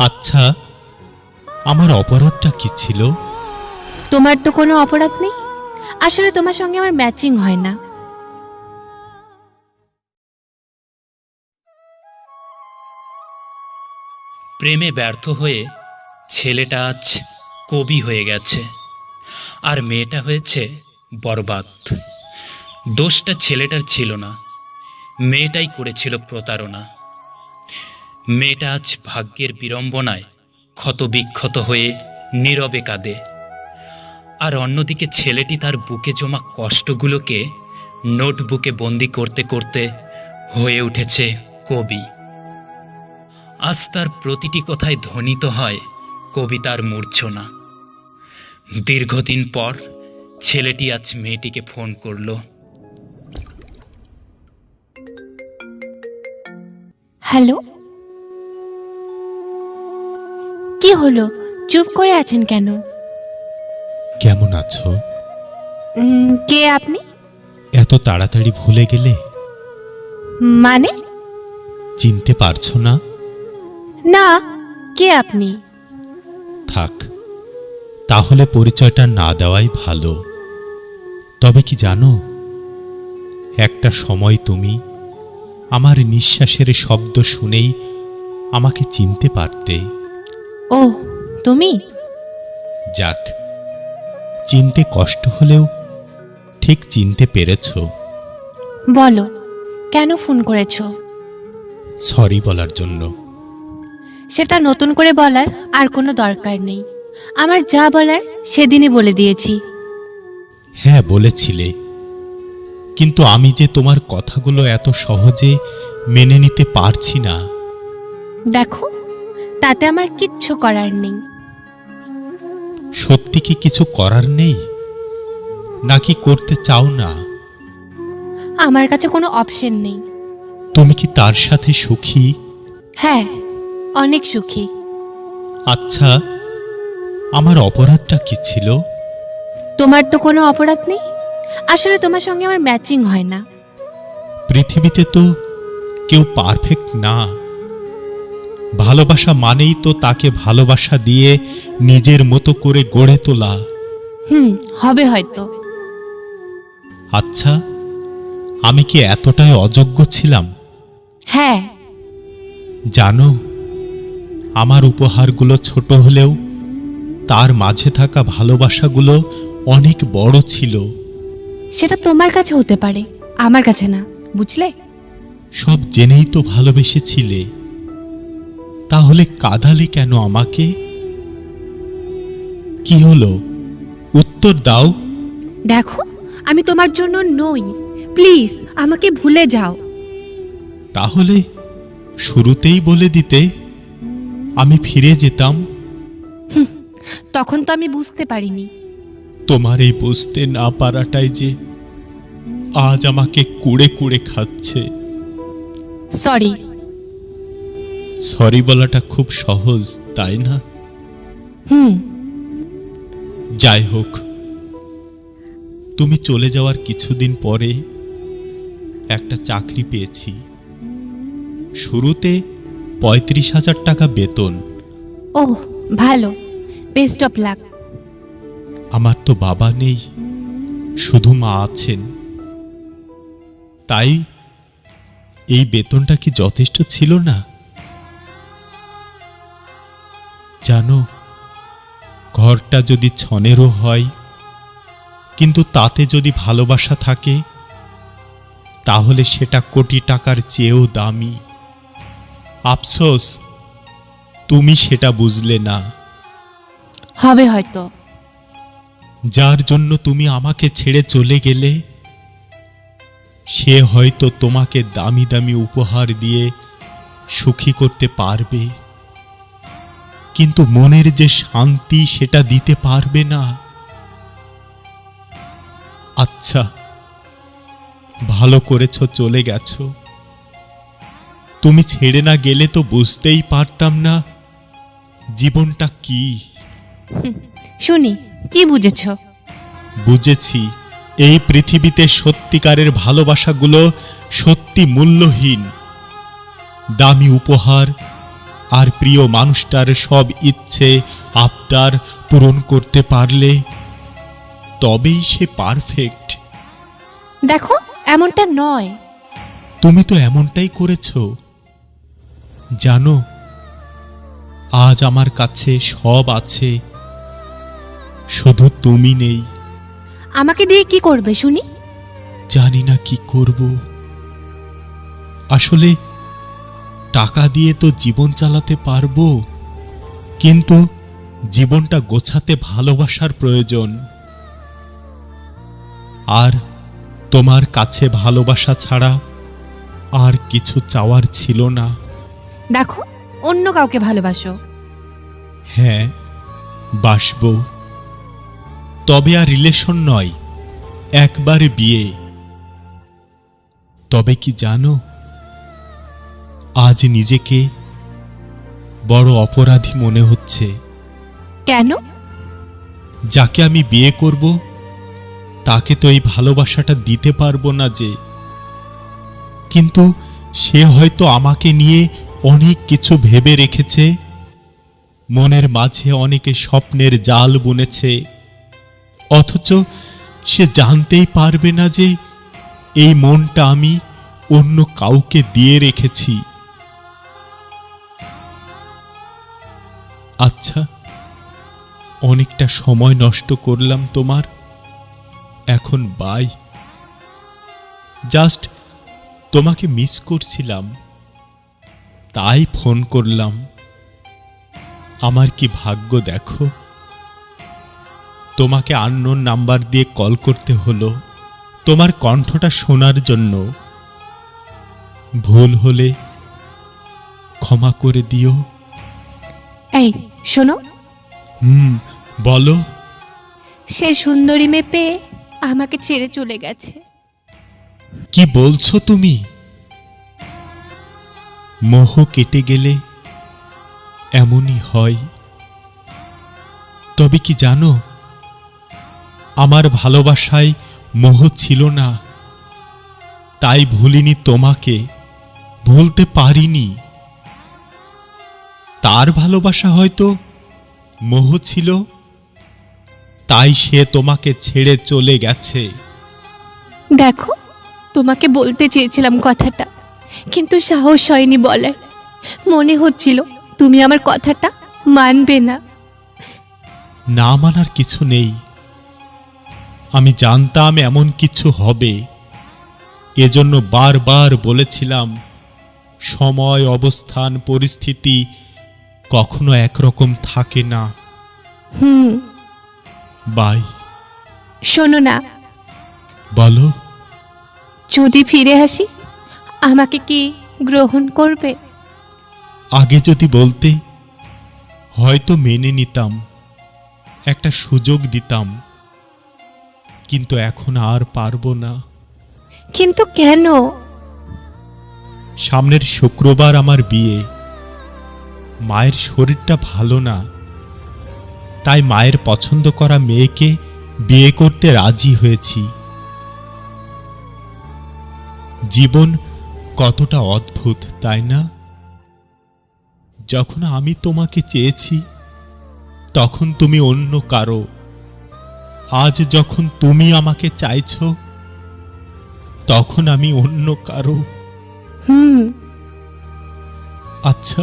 আচ্ছা, আমার অপরাধটা কি ছিল? তোমার তো কোনো অপরাধ নেই। আসলে তোমার সঙ্গে আমার ম্যাচিং হয় না। প্রেমে ব্যর্থ হয়ে ছেলেটা আজ কবি হয়ে গেছে, আর মেয়েটা হয়েছে বরবাদ। দোষটা ছেলেটার ছিল না, মেয়েটাই করেছিল প্রতারণা। মেয়েটা আজ ভাগ্যের বিড়ম্বনায় ক্ষতবিক্ষত হয়ে নীরবে কাঁদে, আর অন্যদিকে ছেলেটি তার বুকে জমা কষ্টগুলোকে নোটবুকে বন্দি করতে করতে হয়ে উঠেছে কবি। আজ তার প্রতিটি কথায় ধ্বনিত হয় কবিতার মূর্ছনা। দীর্ঘদিন পর ছেলেটি আজ মেয়েটিকে ফোন করল। হ্যালো, কি হলো? চুপ করে আছেন কেন? কেমন আছো? কে আপনি? এত তাড়াতাড়ি ভুলে গেলে? মানে? চিনতে পারছো না? না, কে আপনি? থাক, তাহলে পরিচয়টা না দেওয়াই ভালো। তবে কি জানো, একটা সময় তুমি আমার নিঃশ্বাসের শব্দ শুনেই আমাকে চিনতে পারতে। ও, তুমি? যাক, চিনতে কষ্ট হলেও ঠিক চিনতে পেরেছো। বলো, কেন ফোন করেছো? সরি বলার জন্য। সেটা নতুন করে বলার আর কোনো দরকার নেই। আমার যা বলার সেদিনই বলে দিয়েছি। হ্যাঁ, বলেছিলে, কিন্তু আমি যে তোমার কথাগুলো এত সহজে মেনে নিতে পারছি না। দেখো, তাতে আমার কিচ্ছু করার নেই। সত্যি কি কিছু করার নেই, নাকি করতে চাও না? আমার কাছে কোনো অপশন নেই। তুমি কি তার সাথে সুখী? হ্যাঁ, অনেক সুখী। আচ্ছা, আমার অপরাধটা কি ছিল? তোমার তো কোনো অপরাধ নেই। আসলে তোমার সঙ্গে আমার ম্যাচিং হয় না। পৃথিবীতে তো কেউ পারফেক্ট না। ভালোবাসা মানেই তো তাকে ভালোবাসা দিয়ে নিজের মতো করে গড়ে তোলা। হবে হয়তো। আচ্ছা, আমি কি এতটাই অযোগ্য ছিলাম? হ্যাঁ। জানো, আমার উপহারগুলো ছোট হলেও তার মাঝে থাকা ভালোবাসাগুলো অনেক বড় ছিল। সেটা তোমার কাছে হতে পারে, আমার কাছে না, বুঝলে? সব জেনেই তো ভালোবেসেছিলে, তাহলে কাঁদালে কেন আমাকে? কি হলো, উত্তর দাও। দেখো, আমি তোমার জন্য নই। প্লিজ আমাকে ভুলে যাও। তাহলে শুরুতেই বলে দিতে, আমি ফিরে যেতাম। তখন তো আমি বুঝতে পারিনি। তোমার এই বুঝতে না পারাটাই যে আজ আমাকে কুড়ে কুড়ে খাচ্ছে। সরি। সরি বলাটা খুব সহজ, তাই না? যাই হোক, তুমি চলে যাওয়ার কিছুদিন পরে একটা চাকরি পেয়েছি। শুরুতে ৩৫,০০০ টাকা বেতন। ওহ, ভালো। Best of luck. আমার তো বাবা নেই, শুধু মা আছেন। তাই এই বেতনটা কি যথেষ্ট ছিল না? জানো, ঘরটা যদি ছনেরও হয়, কিন্তু তাতে যদি ভালোবাসা থাকে, তাহলে সেটা কোটি টাকার চেয়েও দামি। আফসোস, তুমি সেটা বুঝলে না। হবে হয়তো। যার জন্য তুমি আমাকে ছেড়ে চলে গেলে, সে হয়তো তোমাকে দামি দামি উপহার দিয়ে সুখী করতে পারবে, কিন্তু মনের যে শান্তি সেটা দিতে পারবে না। আচ্ছা, ভালো করেছো চলে গেছো। তুমি ছেড়ে না গেলে তো বুঝতেই পারতাম না জীবনটা কি। শুনি, কি বুঝেছ? বুঝেছি, এই পৃথিবীতে সত্যিকারের ভালোবাসাগুলো সত্যি মূল্যহীন। দামি উপহার আর প্রিয় মানুষটার সব ইচ্ছে আবদার পূরণ করতে পারলে তবেই সে পারফেক্ট। দেখো, এমনটা নয়। তুমি তো এমনটাই করেছ। জানো, আজ আমার কাছে সব আছে, শুধু তুমি নেই। আমাকে দিয়ে কি করবে শুনি? জানি না কি করব। আসলে টাকা দিয়ে তো জীবন চালাতে পারবো, কিন্তু জীবনটা গোছাতে ভালোবাসার প্রয়োজন। আর তোমার কাছে ভালোবাসা ছাড়া আর কিছু চাওয়ার ছিল না। দেখো, অন্য কাউকে ভালোবাসো। হ্যাঁ, বাসবো, তবে আর রিলেশন নয়, একবারে বিয়ে। তবে কি জানো, আজ নিজেকে বড় অপরাধী মনে হচ্ছে। কেন? যাকে আমি বিয়ে করব তাকে তো এই ভালোবাসাটা দিতে পারবো না যে, কিন্তু সে হয়তো আমাকে নিয়ে অনেক কিছু ভেবে রেখেছে, মনের মাঝে অনেকে স্বপ্নের জাল বুনেছে, অথচ সে জানতেই পারবে না যে এই মনটা আমি অন্য কাউকে দিয়ে রেখেছি। আচ্ছা, অনেকটা সময় নষ্ট করলাম তোমার, এখন বাই। জাস্ট তোমাকে মিস করছিলাম, তাই ফোন করলাম। আমার কি ভাগ্য দেখো, তোমাকে আননোন নাম্বার দিয়ে কল করতে হলো তোমার কণ্ঠটা শোনার জন্য। ভুল হলে ক্ষমা করে দিও। এই শোনো, বলো। সে সুন্দরী মেয়ে পেয়ে আমাকে ছেড়ে চলে গেছে। কি বলছো তুমি? মোহ কেটে গেলে এমনই হয়। তবে কি জানো, আমার ভালোবাসায় মোহ ছিল না, তাই ভুলিনি তোমাকে, ভুলতে পারিনি। তার ভালোবাসা হয়তো মোহ ছিল, তাই সে তোমাকে ছেড়ে চলে গেছে। দেখো, তোমাকে বলতে চেয়েছিলাম কথাটা, কিন্তু সাহস হয়নি বলার। মনে হচ্ছিল তুমি আমার কথাটা মানবে না। না মানার কিছু নেই, আমি জানতাম এমন কিছু হবে, এজন্য বারবার বলেছিলাম সময়, অবস্থান, পরিস্থিতি কখনো একরকম থাকে না। বাই। শোনো না, বলো। যদি ফিরে আসি আমাকে কি গ্রহণ করবে? আগে যদি বলতে হয়তো মেনে নিতাম, একটা সুযোগ দিতাম, কিন্তু এখন আর পারবো না। কিন্তু কেন? সামনের শুক্রবার আমার বিয়ে। মায়ের শরীরটা ভালো না, তাই মায়ের পছন্দ করা মেয়েকে বিয়ে করতে রাজি হয়েছি। জীবন কতটা অদ্ভুত, তাই না? যখন আমি তোমাকে চেয়েছি তখন তুমি অন্য কারো, আজ যখন তুমি আমাকে চাইছো তখন আমি অন্য কারো। আচ্ছা,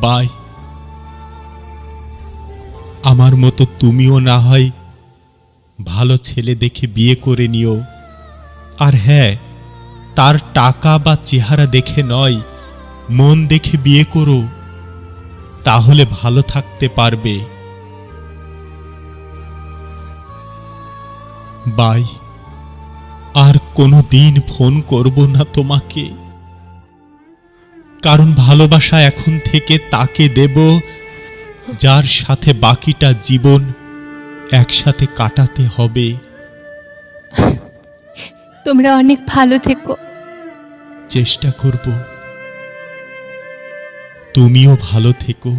বাই। আমার মতো তুমিও না হয় ভালো ছেলে দেখে বিয়ে করে নিও। আর হ্যাঁ, তার টাকা বা চেহারা দেখে নয়, মন দেখে বিয়ে করো, তাহলে ভালো থাকতে পারবে। বাই। আর কোনো দিন ফোন করব না তোমাকে, কারণ ভালোবাসা এখন থেকে তাকে দেব যার সাথে বাকিটা জীবন একসাথে কাটাতে হবে। তোমরা অনেক ভালো থেকো। চেষ্টা করব। তুমিও ভালো থেকো।